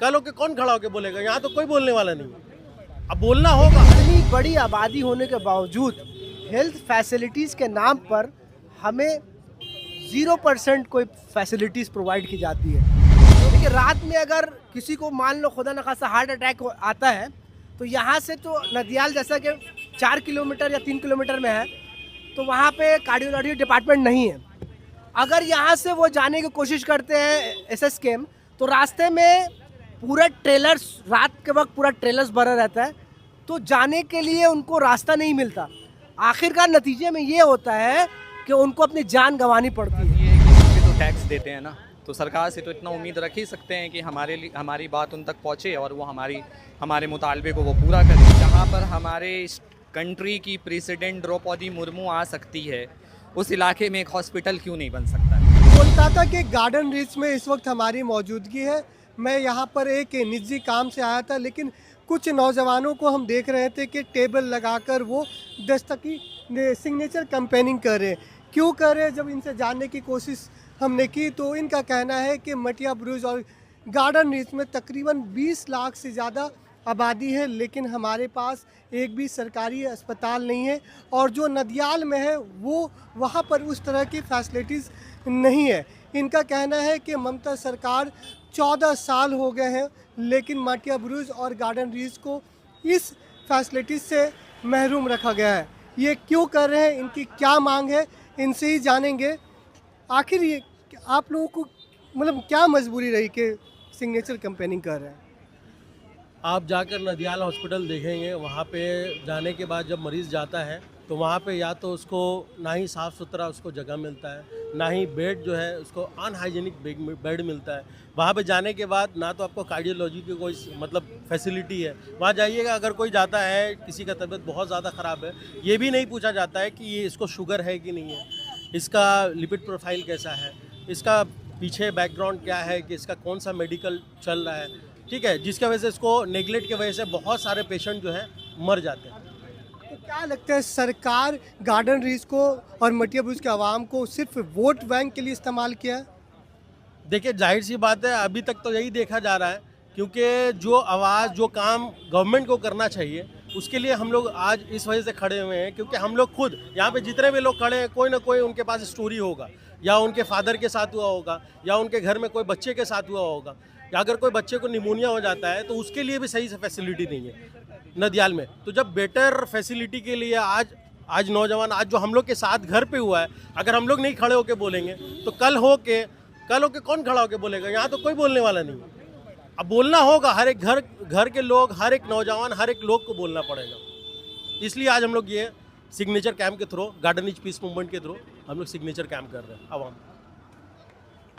कल होके कौन खड़ा होके बोलेगा? यहाँ तो कोई बोलने वाला नहीं है। अब बोलना होगा। इतनी बड़ी आबादी होने के बावजूद हेल्थ फैसिलिटीज़ के नाम पर हमें 0% कोई फैसिलिटीज़ प्रोवाइड की जाती है। देखिए, रात में अगर किसी को मान लो खुदा न खास्ता हार्ट अटैक आता है, तो यहाँ से तो नदियाल जैसा कि 4 किलोमीटर या 3 किलोमीटर में है, तो वहाँ पे कार्डियोलॉजी डिपार्टमेंट नहीं है। अगर यहाँ से वो जाने की कोशिश करते हैं एसएसकेएम, तो रास्ते में पूरा ट्रेलर्स, रात के वक्त पूरा ट्रेलर्स भरा रहता है, तो जाने के लिए उनको रास्ता नहीं मिलता। आखिरकार नतीजे में ये होता है कि उनको अपनी जान गंवानी पड़ती है। ये है कि तो टैक्स देते हैं ना, तो सरकार से तो इतना उम्मीद रख ही सकते हैं कि हमारी बात उन तक पहुँचे और वो हमारे मुतालबे को वो पूरा करें। जहाँ पर हमारे कंट्री की प्रेसिडेंट द्रौपदी मुर्मू आ सकती है, उस इलाके में एक हॉस्पिटल क्यों नहीं बन सकता है? कोलकाता के गार्डन रीच में इस वक्त हमारी मौजूदगी है। मैं यहाँ पर एक निजी काम से आया था, लेकिन कुछ नौजवानों को हम देख रहे थे कि टेबल लगाकर वो दस्तकी सिग्नेचर कैंपेनिंग कर रहे हैं। क्यों कर रहे हैं? जब इनसे जानने की कोशिश हमने की तो इनका कहना है कि मटिया बुरुज और गार्डन रीच में तकरीबन 20 लाख से ज़्यादा आबादी है, लेकिन हमारे पास एक भी सरकारी अस्पताल नहीं है, और जो नदियाल में है वो वहाँ पर उस तरह की फैसिलिटीज़ नहीं है। इनका कहना है कि ममता सरकार 14 साल हो गए हैं, लेकिन मटिया बुरुज और गार्डन रीच को इस फैसिलिटीज़ से महरूम रखा गया है। ये क्यों कर रहे हैं, इनकी क्या मांग है, इनसे ही जानेंगे। आखिर ये आप लोगों को मतलब क्या मजबूरी रही कि सिग्नेचर कैंपेनिंग कर रहे हैं? आप जाकर नदियाल हॉस्पिटल देखेंगे, वहाँ पे जाने के बाद जब मरीज़ जाता है तो वहाँ पे या तो उसको ना ही साफ़ सुथरा उसको जगह मिलता है, ना ही बेड जो है उसको अनहाइजीनिक बेड मिलता है। वहाँ पे जाने के बाद ना तो आपको कार्डियोलॉजी की कोई मतलब फैसिलिटी है। वहाँ जाइएगा, अगर कोई जाता है, किसी का तबीयत बहुत ज़्यादा ख़राब है, ये भी नहीं पूछा जाता है कि ये इसको शुगर है कि नहीं है, इसका लिपिड प्रोफाइल कैसा है, इसका पीछे बैकग्राउंड क्या है, कि इसका कौन सा मेडिकल चल रहा है, ठीक है, जिसकी वजह से इसको नेगलेक्ट की वजह से बहुत सारे पेशेंट जो है मर जाते हैं। तो क्या लगता है, सरकार गार्डन रीच को और मटिया बुरुज के आवाम को सिर्फ वोट बैंक के लिए इस्तेमाल किया है? देखिए, जाहिर सी बात है, अभी तक तो यही देखा जा रहा है, क्योंकि जो आवाज़, जो काम गवर्नमेंट को करना चाहिए, उसके लिए हम लोग आज इस वजह से खड़े हुए हैं, क्योंकि हम लोग खुद यहाँ पे जितने भी लोग खड़े हैं, कोई ना कोई उनके पास स्टोरी होगा, या उनके फादर के साथ हुआ होगा, या उनके घर में कोई बच्चे के साथ हुआ होगा, या अगर कोई बच्चे को निमोनिया हो जाता है तो उसके लिए भी सही से फैसिलिटी नहीं है नदियाल में। तो जब बेटर फैसिलिटी के लिए आज नौजवान, आज जो हम लोग के साथ घर पे हुआ है, अगर हम लोग नहीं खड़े होके बोलेंगे तो कल होके कौन खड़ा होके बोलेगा? यहाँ तो कोई बोलने वाला नहीं है। अब बोलना होगा, हर एक घर के लोग, हर एक नौजवान, हर एक लोग को बोलना पड़ेगा। इसलिए आज हम लोग ये सिग्नेचर कैंप के through, garden reach piece movement के थ्रू हम लोग सिग्नेचर कैंप कर रहे हैं। आवाम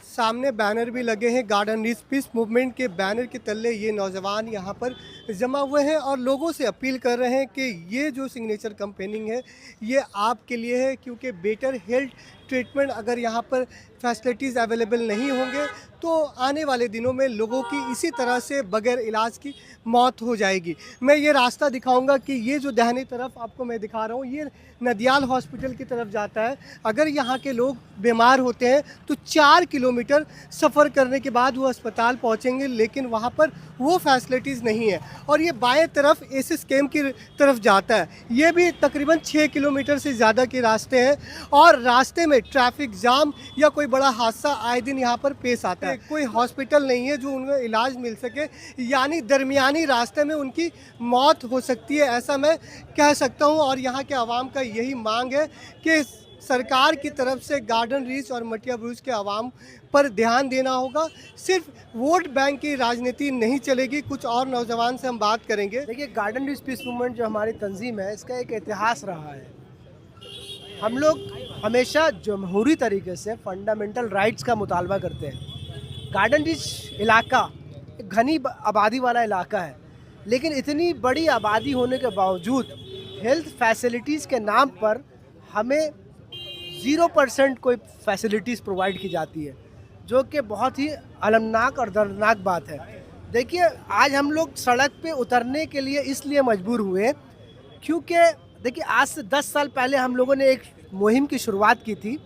सामने बैनर भी लगे हैं गार्डन रीच पीस मूवमेंट के। बैनर के तले ये नौजवान यहाँ पर जमा हुए हैं और लोगों से अपील कर रहे हैं कि ये जो सिग्नेचर कैंपेनिंग है ये आपके लिए है, क्योंकि बेटर हेल्थ ट्रीटमेंट अगर यहाँ पर फैसिलिटीज़ अवेलेबल नहीं होंगे तो आने वाले दिनों में लोगों की इसी तरह से बगैर इलाज की मौत हो जाएगी। मैं ये रास्ता दिखाऊंगा कि ये जो दाहिनी तरफ आपको मैं दिखा रहा हूँ, ये नदियाल हॉस्पिटल की तरफ जाता है। अगर यहाँ के लोग बीमार होते हैं तो 4 किलोमीटर सफ़र करने के बाद वो अस्पताल पहुँचेंगे, लेकिन वहाँ पर वो फैसिलिटीज़ नहीं है। और ये बाएं तरफ एसएसकेएम की तरफ जाता है, ये भी तकरीबन 6 किलोमीटर से ज़्यादा के रास्ते हैं, और रास्ते में ट्रैफिक जाम या कोई बड़ा हादसा आए दिन यहाँ पर पेश आता है। कोई हॉस्पिटल नहीं है जो उन्हें इलाज मिल सके, यानी दरमियानी रास्ते में उनकी मौत हो सकती है, ऐसा मैं कह सकता हूँ। और यहाँ के आवाम का यही मांग है कि सरकार की तरफ से गार्डन रीच और मटिया बुरुज के आवाम पर ध्यान देना होगा। सिर्फ वोट बैंक की राजनीति नहीं चलेगी। कुछ और नौजवान से हम बात करेंगे। देखिए, गार्डन रीच पीस मूवमेंट जो हमारी तंजीम है, इसका एक इतिहास रहा है। हम लोग हमेशा जमहूरी तरीके से फंडामेंटल राइट्स का मुतालबा करते हैं। गार्डन रीच इलाका एक घनी आबादी वाला इलाका है, लेकिन इतनी बड़ी आबादी होने के बावजूद हेल्थ फैसिलिटीज़ के नाम पर हमें 0% कोई फैसिलिटीज़ प्रोवाइड की जाती है, जो कि बहुत ही अलमनाक और दर्दनाक बात है। देखिए, आज हम लोग सड़क पे उतरने के लिए इसलिए मजबूर हुए क्योंकि देखिए, आज से 10 साल पहले हम लोगों ने एक मुहिम की शुरुआत की थी।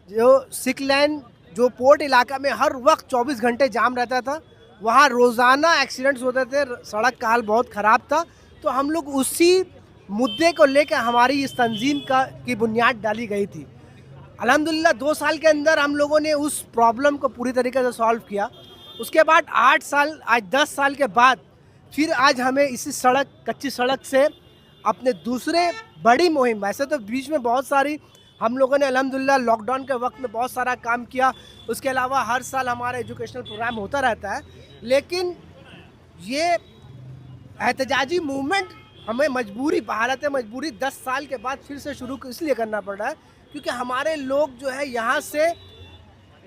जो सिक लाइन, जो पोर्ट इलाका में हर वक्त 24 घंटे जाम रहता था, वहाँ रोज़ाना एक्सीडेंट्स होते थे, सड़क का हाल बहुत ख़राब था। तो हम लोग उसी मुद्दे को लेकर हमारी इस तंजीम की बुनियाद डाली गई थी। अल्हम्दुलिल्लाह 2 साल के अंदर हम लोगों ने उस प्रॉब्लम को पूरी तरीके से सॉल्व किया। उसके बाद 8 साल, आज 10 साल के बाद फिर आज हमें इसी कच्ची सड़क से अपने दूसरे बड़ी मुहिम, वैसे तो बीच में बहुत सारी हम लोगों ने अल्हम्दुलिल्लाह लॉकडाउन के वक्त में बहुत सारा काम किया। उसके अलावा हर साल हमारा एजुकेशनल प्रोग्राम होता रहता है, लेकिन ये एहतजाजी मूवमेंट हमें हालत मजबूरी 10 साल के बाद फिर से शुरू इसलिए करना पड़ रहा है क्योंकि हमारे लोग जो है यहाँ से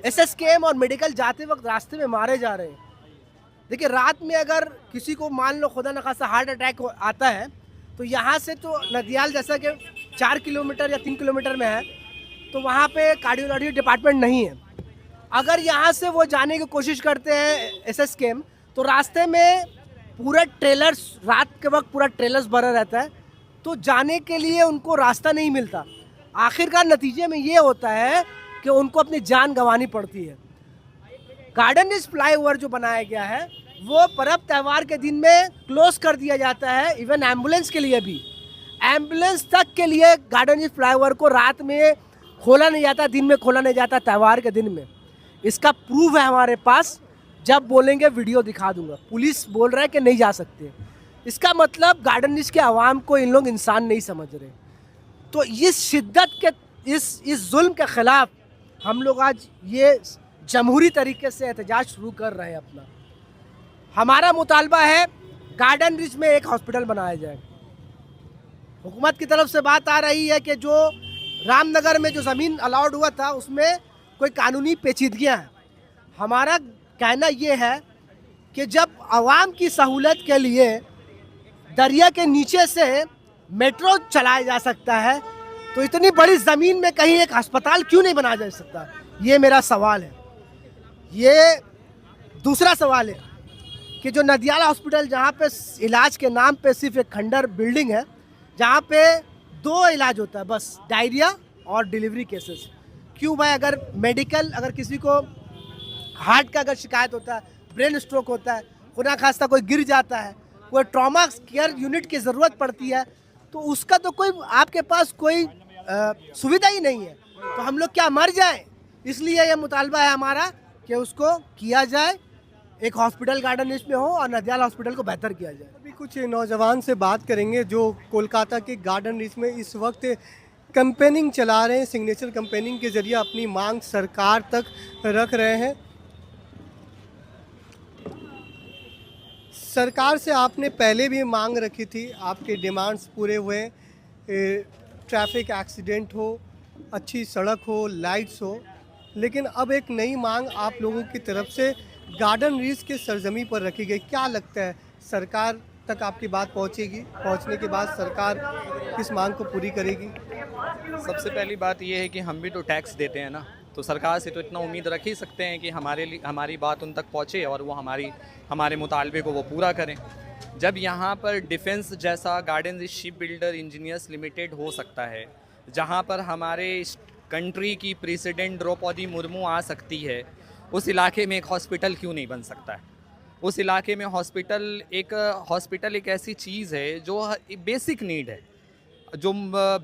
SSKM और मेडिकल जाते वक्त रास्ते में मारे जा रहे हैं। देखिए, रात में अगर किसी को मान लो खुदा न खास्ता हार्ट अटैक आता है तो यहाँ से तो नदियाल जैसा कि 4 किलोमीटर या 3 किलोमीटर में है, तो वहाँ पे कार्डियोलॉजी डिपार्टमेंट नहीं है। अगर यहाँ से वो जाने की कोशिश करते हैं SSKM, तो रास्ते में पूरा ट्रेलर्स, रात के वक्त पूरा ट्रेलर्स भरा रहता है, तो जाने के लिए उनको रास्ता नहीं मिलता। आखिरकार नतीजे में ये होता है कि उनको अपनी जान गंवानी पड़ती है। गार्डन रिज फ्लाईओवर जो बनाया गया है वो पर्व त्यौहार के दिन में क्लोज कर दिया जाता है। इवन एम्बुलेंस के लिए भी, एम्बुलेंस तक के लिए गार्डन रिज फ्लाईओवर को रात में खोला नहीं जाता, दिन में खोला नहीं जाता, त्यौहार के दिन में। इसका प्रूफ है हमारे पास, जब बोलेंगे वीडियो दिखा दूंगा। पुलिस बोल रहा है कि नहीं जा सकते, इसका मतलब गार्डन रिज के आवाम को इन लोग इंसान नहीं समझ रहे। तो इस शिद्दत के इस जुल्म के ख़िलाफ़ हम लोग आज ये जमहूरी तरीके से एहतजाज शुरू कर रहे हैं। अपना हमारा मुतालबा है गार्डन रिज में एक हॉस्पिटल बनाया जाए। हुकूमत की तरफ से बात आ रही है कि जो रामनगर में जो ज़मीन अलाउड हुआ था उसमें कोई कानूनी पेचीदगियाँ हैं। हमारा कहना ये है कि जब आवाम की सहूलत के लिए दरिया के नीचे से मेट्रो चलाया जा सकता है, तो इतनी बड़ी ज़मीन में कहीं एक अस्पताल क्यों नहीं बनाया जा सकता? ये मेरा सवाल है। ये दूसरा सवाल है कि जो नदियाल हॉस्पिटल, जहाँ पे इलाज के नाम पे सिर्फ एक खंडर बिल्डिंग है, जहाँ पे 2 इलाज होता है बस, डायरिया और डिलीवरी केसेस। क्यों भाई? अगर मेडिकल, अगर किसी को हार्ट का अगर शिकायत होता है, ब्रेन स्ट्रोक होता है, खुदा खास्ता कोई गिर जाता है, कोई ट्रॉमा केयर यूनिट की ज़रूरत पड़ती है, तो उसका तो कोई आपके पास कोई सुविधा ही नहीं है। तो हम लोग क्या मर जाएं? इसलिए ये मुतालबा है हमारा कि उसको किया जाए, एक हॉस्पिटल गार्डन रिज में हो और नदियाल हॉस्पिटल को बेहतर किया जाए। अभी कुछ नौजवान से बात करेंगे जो कोलकाता के गार्डन रिज में इस वक्त कैंपेनिंग चला रहे हैं, सिग्नेचर कैंपेनिंग के जरिए अपनी मांग सरकार तक रख रहे हैं। सरकार से आपने पहले भी मांग रखी थी, आपके डिमांड्स पूरे हुए, ट्रैफिक एक्सीडेंट हो, अच्छी सड़क हो, लाइट्स हो, लेकिन अब एक नई मांग आप लोगों की तरफ से गार्डन रिज के सरजमी पर रखी गई। क्या लगता है सरकार तक आपकी बात पहुंचेगी? पहुंचने के बाद सरकार किस मांग को पूरी करेगी? सबसे पहली बात ये है कि हम भी तो टैक्स देते हैं ना, तो सरकार से तो इतना उम्मीद रख ही सकते हैं कि हमारी बात उन तक पहुँचे और वो हमारे मुतालबे को वो पूरा करें। जब यहाँ पर डिफेंस जैसा garden ridge ship builder engineers limited हो सकता है, जहाँ पर हमारे कंट्री की प्रेसिडेंट द्रौपदी मुर्मू आ सकती है, उस इलाके में एक हॉस्पिटल क्यों नहीं बन सकता है? उस इलाके में हॉस्पिटल एक ऐसी चीज़ है जो बेसिक नीड है। जो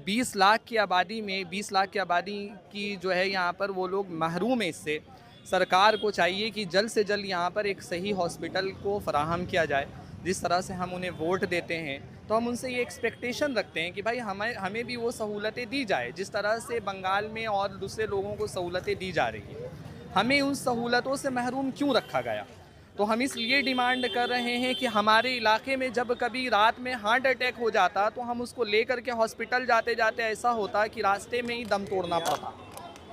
20 लाख की आबादी की जो है यहाँ पर वो लोग महरूम है इससे। सरकार को चाहिए कि जल्द से जल्द यहाँ पर एक सही हॉस्पिटल को फराहम किया जाए। जिस तरह से हम उन्हें वोट देते हैं तो हम उनसे ये एक्सपेक्टेशन रखते हैं कि भाई हमें भी वो सहूलतें दी जाए जिस तरह से बंगाल में और दूसरे लोगों को सहूलतें दी जा रही है। हमें उन सहूलतों से महरूम क्यों रखा गया? तो हम इसलिए डिमांड कर रहे हैं कि हमारे इलाके में जब कभी रात में हार्ट अटैक हो जाता तो हम उसको लेकर के हॉस्पिटल जाते जाते ऐसा होता कि रास्ते में ही दम तोड़ना पड़ता,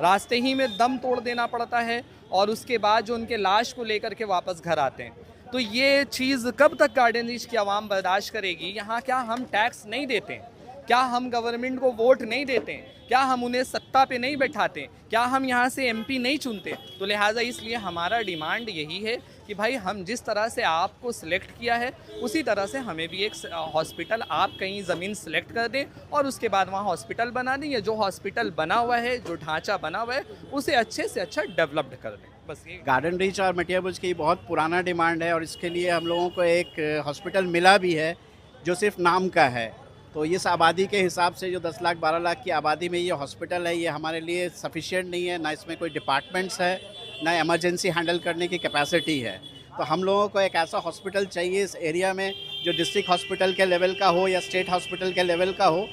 रास्ते ही में दम तोड़ देना पड़ता है और उसके बाद जो उनके लाश को लेकर के वापस घर आते हैं। तो ये चीज़ कब तक गार्डन रिज की आवाम बर्दाश्त करेगी? यहाँ क्या हम टैक्स नहीं देते हैं? क्या हम गवर्नमेंट को वोट नहीं देते हैं? क्या हम उन्हें सत्ता पे नहीं बैठाते? क्या हम यहाँ से MP नहीं चुनते? तो लिहाजा इसलिए हमारा डिमांड यही है कि भाई हम जिस तरह से आपको सिलेक्ट किया है उसी तरह से हमें भी एक हॉस्पिटल, आप कहीं ज़मीन सिलेक्ट कर दें और उसके बाद वहाँ हॉस्पिटल बना दें, या जो हॉस्पिटल बना हुआ है, जो ढांचा बना हुआ है, उसे अच्छे से अच्छा डेवलप्ड कर दें। बस ये गार्डन रीच और मटिया बुर्ज की बहुत पुराना डिमांड है और इसके लिए हम लोगों को एक हॉस्पिटल मिला भी है जो सिर्फ नाम का है। तो इस आबादी के हिसाब से जो 10 लाख 12 लाख की आबादी में ये हॉस्पिटल है, ये हमारे लिए सफिशिएंट नहीं है, ना इसमें कोई डिपार्टमेंट्स है, ना इमरजेंसी हैंडल करने की कैपेसिटी है। तो हम लोगों को एक ऐसा हॉस्पिटल चाहिए इस एरिया में जो डिस्ट्रिक्ट हॉस्पिटल के लेवल का हो या स्टेट हॉस्पिटल के लेवल का हो।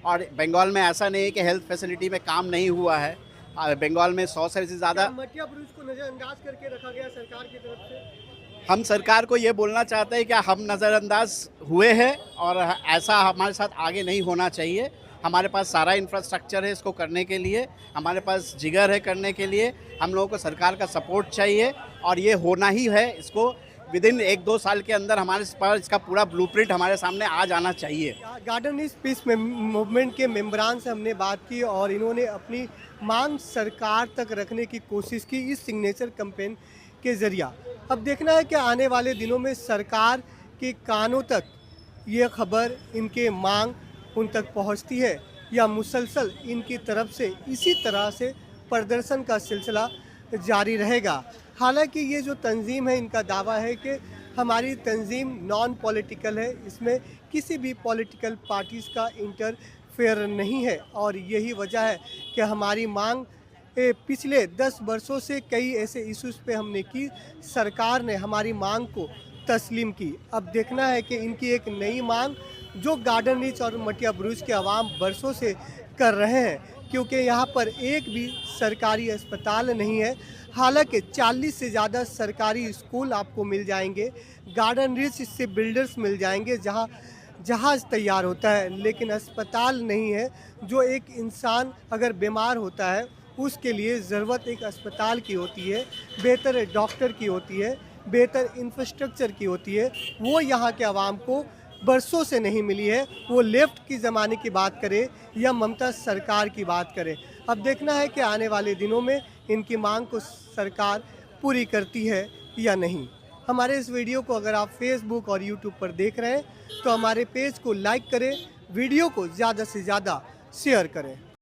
और बंगाल में ऐसा नहीं है कि हेल्थ फैसिलिटी में काम नहीं हुआ है, बंगाल में 100 से ज़्यादा। मटिया ब्रुज को नज़रअंदाज करके रखा गया सरकार की तरफ से। हम सरकार को ये बोलना चाहते हैं कि हम नज़रअंदाज हुए हैं और ऐसा हमारे साथ आगे नहीं होना चाहिए। हमारे पास सारा इंफ्रास्ट्रक्चर है इसको करने के लिए, हमारे पास जिगर है करने के लिए। हम लोगों को सरकार का सपोर्ट चाहिए और ये होना ही है। इसको विदिन 1-2 साल के अंदर हमारे पास इसका पूरा ब्लूप्रिंट हमारे सामने आ जाना चाहिए। गार्डन रीच पीस मूवमेंट के मेंबरान से हमने बात की और इन्होंने अपनी मांग सरकार तक रखने की कोशिश की इस सिग्नेचर कैंपेन के ज़रिया। अब देखना है कि आने वाले दिनों में सरकार के कानों तक ये खबर, इनके मांग उन तक पहुंचती है या मुसलसल इनकी तरफ से इसी तरह से प्रदर्शन का सिलसिला जारी रहेगा। हालांकि ये जो तंजीम है, इनका दावा है कि हमारी तंजीम नॉन पॉलिटिकल है, इसमें किसी भी पॉलिटिकल पार्टीज़ का इंटरफेयर नहीं है और यही वजह है कि हमारी मांग पिछले 10 वर्षों से कई ऐसे इश्यूज़ पे हमने की, सरकार ने हमारी मांग को तस्लीम की। अब देखना है कि इनकी एक नई मांग जो गार्डन रीच और मटिया ब्रुज के अवाम बरसों से कर रहे हैं, क्योंकि यहाँ पर एक भी सरकारी अस्पताल नहीं है। हालांकि 40 से ज़्यादा सरकारी स्कूल आपको मिल जाएंगे, गार्डन रीच से बिल्डर्स मिल जाएंगे जहाँ जहाज़ तैयार होता है, लेकिन अस्पताल नहीं है। जो एक इंसान अगर बीमार होता है उसके लिए ज़रूरत एक अस्पताल की होती है, बेहतर डॉक्टर की होती है, बेहतर इंफ्रास्ट्रक्चर की होती है। वो यहाँ के आवाम को बरसों से नहीं मिली है। वो लेफ्ट की ज़माने की बात करे या ममता सरकार की बात करे। अब देखना है कि आने वाले दिनों में इनकी मांग को सरकार पूरी करती है या नहीं। हमारे इस वीडियो को अगर आप फेसबुक और यूट्यूब पर देख रहे हैं तो हमारे पेज को लाइक करें, वीडियो को ज़्यादा से ज़्यादा शेयर करें।